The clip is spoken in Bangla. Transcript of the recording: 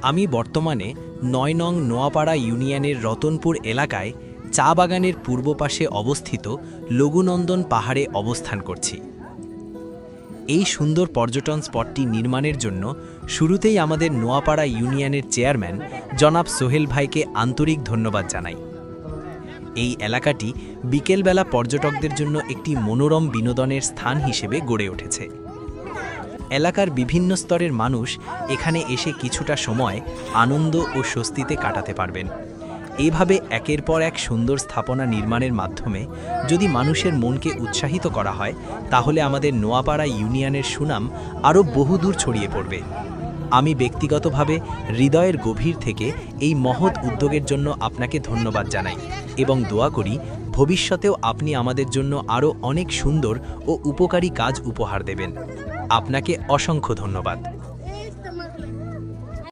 আমি বর্তমানে ৯ নং নোয়াপাড়া ইউনিয়নের রতনপুর এলাকায় চা বাগানের পূর্ব পাশে অবস্থিত লঘুনন্দন পাহাড়ে অবস্থান করছি। এই সুন্দর পর্যটন স্পটটি নির্মাণের জন্য শুরুতেই আমাদের নোয়াপাড়া ইউনিয়নের চেয়ারম্যান জনাব সোহেল ভাইকে আন্তরিক ধন্যবাদ জানাই। এই এলাকাটি বিকেলবেলা পর্যটকদের জন্য একটি মনোরম বিনোদনের স্থান হিসেবে গড়ে উঠেছে। এলাকার বিভিন্ন স্তরের মানুষ এখানে এসে কিছুটা সময় আনন্দ ও স্বস্তিতে কাটাতে পারবেন। এইভাবে একের পর এক সুন্দর স্থাপনা নির্মাণের মাধ্যমে যদি মানুষের মনকে উৎসাহিত করা হয়, তাহলে আমাদের নোয়াপাড়া ইউনিয়নের সুনাম আরও বহুদূর ছড়িয়ে পড়বে। আমি ব্যক্তিগতভাবে হৃদয়ের গভীর থেকে এই মহৎ উদ্যোগের জন্য আপনাকে ধন্যবাদ জানাই এবং দোয়া করি ভবিষ্যতেও আপনি আমাদের জন্য আরও অনেক সুন্দর ও উপকারী কাজ উপহার দেবেন। আপনাকে অসংখ্য ধন্যবাদ।